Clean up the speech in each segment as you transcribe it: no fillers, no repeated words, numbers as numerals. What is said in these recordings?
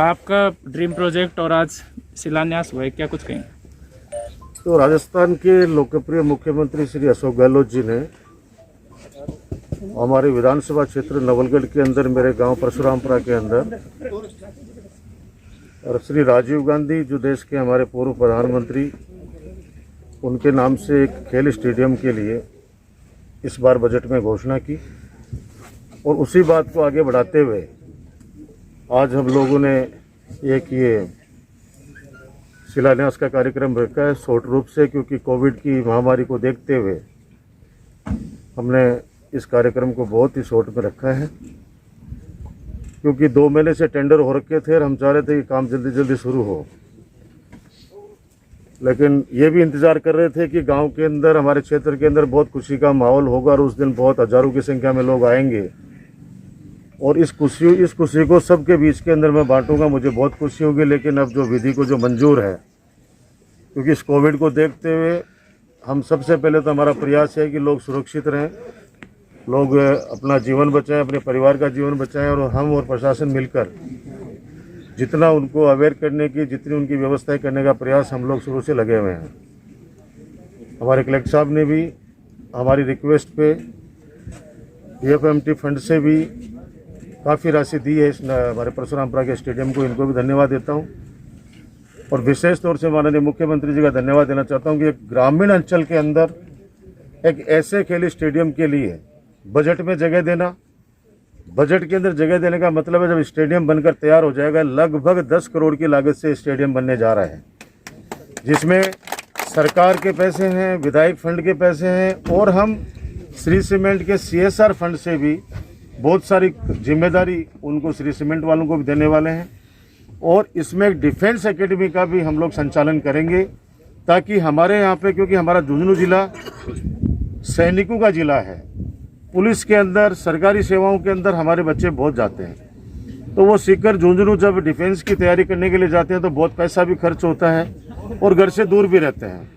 आपका dream project और आज शिलान्यास हुआ है, क्या कुछ कहेंगे? तो राजस्थान के लोकप्रिय मुख्यमंत्री श्री अशोक गहलोत जी ने हमारे विधानसभा क्षेत्र नवलगढ़ के अंदर, मेरे गांव परशुरामपुरा के अंदर, और श्री राजीव गांधी जो देश के हमारे पूर्व प्रधानमंत्री, उनके नाम से एक खेल स्टेडियम के लिए इस बार बजट में घोषणा की। और उसी बात को आगे बढ़ाते हुए आज हम लोगों ने एक ये शिलान्यास का कार्यक्रम रखा है शॉर्ट रूप से, क्योंकि कोविड की महामारी को देखते हुए हमने इस कार्यक्रम को बहुत ही शॉर्ट में रखा है, क्योंकि 2 महीने से टेंडर हो रखे थे और हम चाह रहे थे कि काम जल्दी जल्दी शुरू हो। लेकिन ये भी इंतज़ार कर रहे थे कि गांव के अंदर, हमारे क्षेत्र के अंदर बहुत खुशी का माहौल होगा और उस दिन बहुत हज़ारों की संख्या में लोग आएंगे और इस खुशी को सबके बीच के अंदर मैं बांटूंगा। मुझे बहुत खुशी होगी। लेकिन अब जो विधि को जो मंजूर है, क्योंकि इस कोविड को देखते हुए हम सबसे पहले तो हमारा प्रयास है कि लोग सुरक्षित रहें, लोग अपना जीवन बचाएं, अपने परिवार का जीवन बचाएं, और हम और प्रशासन मिलकर जितना उनको अवेयर करने की, जितनी उनकी व्यवस्थाएं करने का प्रयास हम लोग शुरू से लगे हुए हैं। हमारे कलेक्टर साहब ने भी हमारी रिक्वेस्ट पे EFMT फंड से भी काफ़ी राशि दी है इस हमारे परशुरामपुरा के स्टेडियम को। इनको भी धन्यवाद देता हूँ और विशेष तौर से माननीय मुख्यमंत्री जी का धन्यवाद देना चाहता हूँ कि एक ग्रामीण अंचल के अंदर एक ऐसे खेल स्टेडियम के लिए बजट में जगह देना। बजट के अंदर जगह देने का मतलब है, जब स्टेडियम बनकर तैयार हो जाएगा, लगभग 10 करोड़ की लागत से स्टेडियम बनने जा रहा है, जिसमें सरकार के पैसे हैं, विधायक फंड के पैसे हैं, और हम श्री सीमेंट के CSR फंड से भी बहुत सारी जिम्मेदारी उनको, श्री सीमेंट वालों को भी देने वाले हैं। और इसमें एक डिफेंस एकेडमी का भी हम लोग संचालन करेंगे, ताकि हमारे यहाँ पे, क्योंकि हमारा झुंझुनू जिला सैनिकों का जिला है, पुलिस के अंदर, सरकारी सेवाओं के अंदर हमारे बच्चे बहुत जाते हैं, तो वो सीखकर झुंझुनू जब डिफेंस की तैयारी करने के लिए जाते हैं तो बहुत पैसा भी खर्च होता है और घर से दूर भी रहते हैं।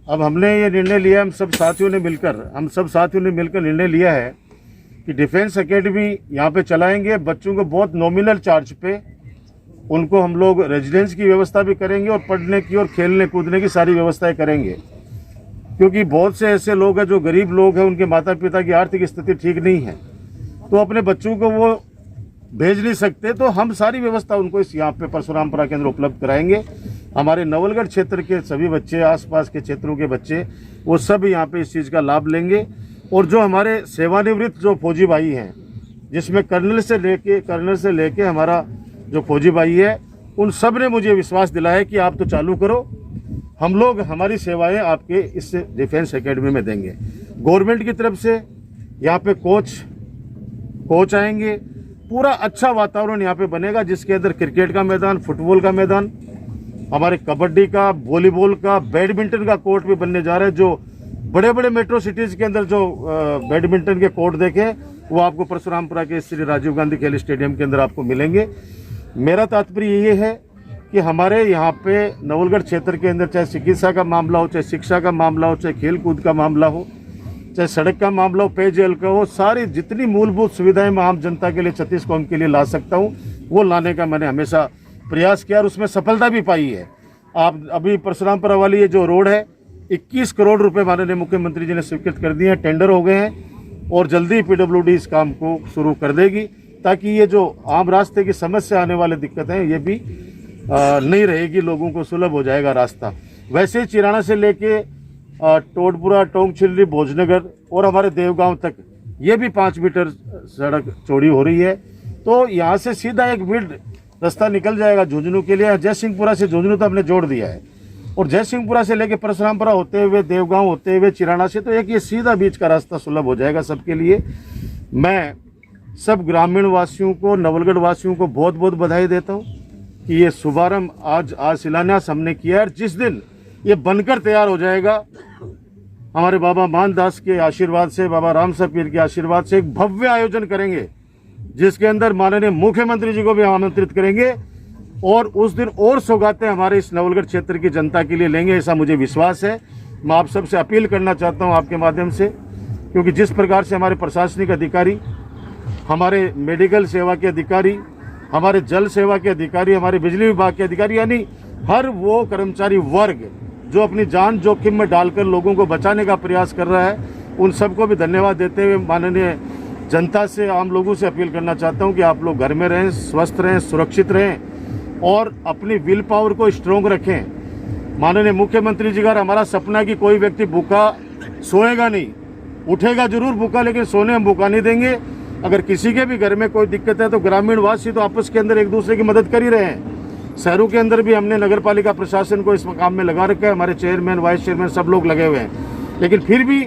अब हमने ये निर्णय लिया, हम सब साथियों ने मिलकर निर्णय लिया है कि डिफेंस एकेडमी यहाँ पे चलाएंगे। बच्चों को बहुत नॉमिनल चार्ज पे उनको हम लोग रेजिडेंस की व्यवस्था भी करेंगे और पढ़ने की और खेलने कूदने की सारी व्यवस्थाएं करेंगे, क्योंकि बहुत से ऐसे लोग हैं जो गरीब लोग हैं, उनके माता पिता की आर्थिक स्थिति ठीक नहीं है, तो अपने बच्चों को वो भेज नहीं सकते, तो हम सारी व्यवस्था उनको इस यहाँ पे परशुरामपुरा के अंदर उपलब्ध कराएंगे। हमारे नवलगढ़ क्षेत्र के सभी बच्चे, आसपास के क्षेत्रों के बच्चे, वो सब यहाँ पे इस चीज़ का लाभ लेंगे। और जो हमारे सेवानिवृत्त जो फौजी भाई हैं, जिसमें कर्नल से लेके हमारा जो फौजी भाई है, उन सब ने मुझे विश्वास दिलाया कि आप तो चालू करो, हम लोग हमारी सेवाएं आपके इस डिफेंस एकेडमी में देंगे। गवर्नमेंट की तरफ से यहाँ पे कोच आएंगे, पूरा अच्छा वातावरण यहाँ पे बनेगा, जिसके अंदर क्रिकेट का मैदान, फुटबॉल का मैदान, हमारे कबड्डी का, वॉलीबॉल का, बैडमिंटन का कोर्ट भी बनने जा रहे हैं। जो बड़े बड़े मेट्रो सिटीज के अंदर जो बैडमिंटन के कोर्ट देखे, वो आपको परशुरामपुरा के श्री राजीव गांधी खेल स्टेडियम के अंदर आपको मिलेंगे। मेरा तात्पर्य ये है कि हमारे यहाँ पे नवलगढ़ क्षेत्र के अंदर, चाहे चिकित्सा का मामला हो, चाहे शिक्षा का मामला हो, चाहे खेल कूद का मामला हो, चाहे सड़क का मामला हो, पेयजल का हो, सारी जितनी मूलभूत सुविधाएं मैं आम जनता के लिए, छत्तीस कौम के लिए ला सकता हूँ, वो लाने का मैंने हमेशा प्रयास किया और उसमें सफलता भी पाई है। आप अभी परशुरामपुरा वाली ये जो रोड है, 21 करोड़ रुपए माननीय मुख्यमंत्री जी ने स्वीकृत कर दिए हैं, टेंडर हो गए हैं और जल्दी PWD इस काम को शुरू कर देगी, ताकि ये जो आम रास्ते की समस्या आने वाली दिक्कत है, ये भी नहीं रहेगी, लोगों को सुलभ हो जाएगा रास्ता। वैसे ही चिराना से लेके टोडपुरा, टोंगचिल्ली, भोजनगर और हमारे देवगांव तक ये भी 5 मीटर सड़क चौड़ी हो रही है, तो यहाँ से सीधा एक बिल्ड रास्ता निकल जाएगा झुंझुनू के लिए। जयसिंहपुरा से झुंझुनू तो हमने जोड़ दिया है, और जयसिंहपुरा से लेके परशुरामपुरा होते हुए, देवगांव होते हुए, चिराना से, तो एक ये सीधा बीच का रास्ता सुलभ हो जाएगा सबके लिए। मैं सब ग्रामीण वासियों को, नवलगढ़ वासियों को बहुत बहुत बधाई देता हूँ कि ये शुभारंभ आज शिलान्यास हमने किया है। जिस दिन ये बनकर तैयार हो जाएगा, हमारे बाबा मानदास के आशीर्वाद से, बाबा रामसर पीर के आशीर्वाद से एक भव्य आयोजन करेंगे, जिसके अंदर माननीय मुख्यमंत्री जी को भी आमंत्रित करेंगे, और उस दिन और सौगातें हमारे इस नवलगढ़ क्षेत्र की जनता के लिए लेंगे, ऐसा मुझे विश्वास है। मैं आप सबसे अपील करना चाहता हूं आपके माध्यम से, क्योंकि जिस प्रकार से हमारे प्रशासनिक अधिकारी, हमारे मेडिकल सेवा के अधिकारी, हमारे जल सेवा के अधिकारी, हमारे बिजली विभाग के अधिकारी, यानी हर वो कर्मचारी वर्ग जो अपनी जान जोखिम में डालकर लोगों को बचाने का प्रयास कर रहा है, उन सबको भी धन्यवाद देते हुए माननीय जनता से, आम लोगों से अपील करना चाहता हूं कि आप लोग घर में रहें, स्वस्थ रहें, सुरक्षित रहें और अपनी विल पावर को स्ट्रोंग रखें। माननीय मुख्यमंत्री जी का हमारा सपना है कि कोई व्यक्ति भूखा सोएगा नहीं, उठेगा जरूर भूखा, लेकिन सोने हम भूखा नहीं देंगे। अगर किसी के भी घर में कोई दिक्कत है तो ग्रामीण वासी तो आपस के अंदर एक दूसरे की मदद कर ही रहे हैं। शहरों के अंदर भी हमने नगर पालिका प्रशासन को इस काम में लगा रखा है, हमारे चेयरमैन, वाइस चेयरमैन सब लोग लगे हुए हैं। लेकिन फिर भी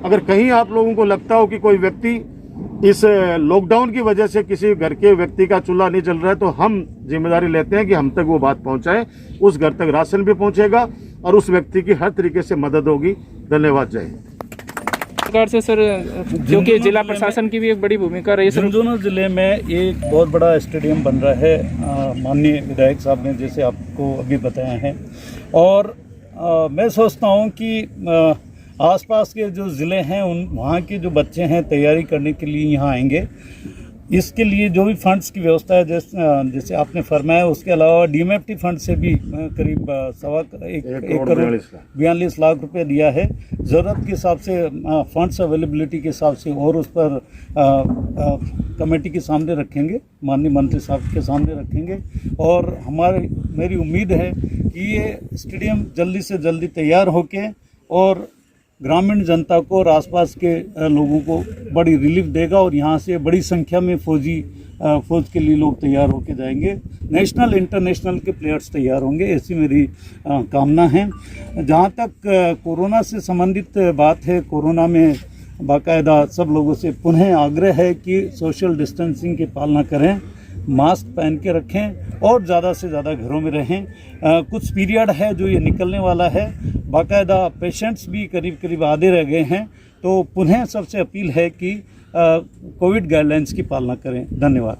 अगर कहीं आप लोगों को लगता हो कि कोई व्यक्ति इस लॉकडाउन की वजह से किसी घर के व्यक्ति का चूल्हा नहीं जल रहा है, तो हम जिम्मेदारी लेते हैं कि हम तक वो बात पहुंचाएं, उस घर तक राशन भी पहुंचेगा और उस व्यक्ति की हर तरीके से मदद होगी। धन्यवाद। जय हिंद। प्रकार से सर, क्योंकि जिला प्रशासन की भी एक बड़ी भूमिका रही है सर। झुंझुनू जिले में एक बहुत बड़ा स्टेडियम बन रहा है, माननीय विधायक साहब ने जैसे आपको अभी बताया है, और मैं सोचता हूं कि आसपास के जो ज़िले हैं वहाँ के जो बच्चे हैं तैयारी करने के लिए यहाँ आएंगे। इसके लिए जो भी फंड्स की व्यवस्था है, जैसे आपने फरमाया, उसके अलावा डीएमएफटी फंड से भी करीब 1.42 लाख रुपए दिया है। ज़रूरत के हिसाब से, फंड्स अवेलेबिलिटी के हिसाब से, और उस पर कमेटी के सामने रखेंगे, माननीय मंत्री साहब के सामने रखेंगे। और मेरी उम्मीद है कि ये स्टेडियम जल्दी से जल्दी तैयार होके और ग्रामीण जनता को और आसपास के लोगों को बड़ी रिलीफ देगा, और यहाँ से बड़ी संख्या में फौज के लिए लोग तैयार होके जाएंगे। नेशनल इंटरनेशनल के प्लेयर्स तैयार होंगे, ऐसी मेरी कामना है। जहाँ तक कोरोना से संबंधित बात है, कोरोना में बाकायदा सब लोगों से पुनः आग्रह है कि सोशल डिस्टेंसिंग की पालना करें, मास्क पहन के रखें और ज़्यादा से ज़्यादा घरों में रहें। कुछ पीरियड है जो ये निकलने वाला है, बाकायदा पेशेंट्स भी करीब करीब आधे रह गए हैं, तो पुनः सबसे अपील है कि कोविड गाइडलाइंस की पालना करें। धन्यवाद।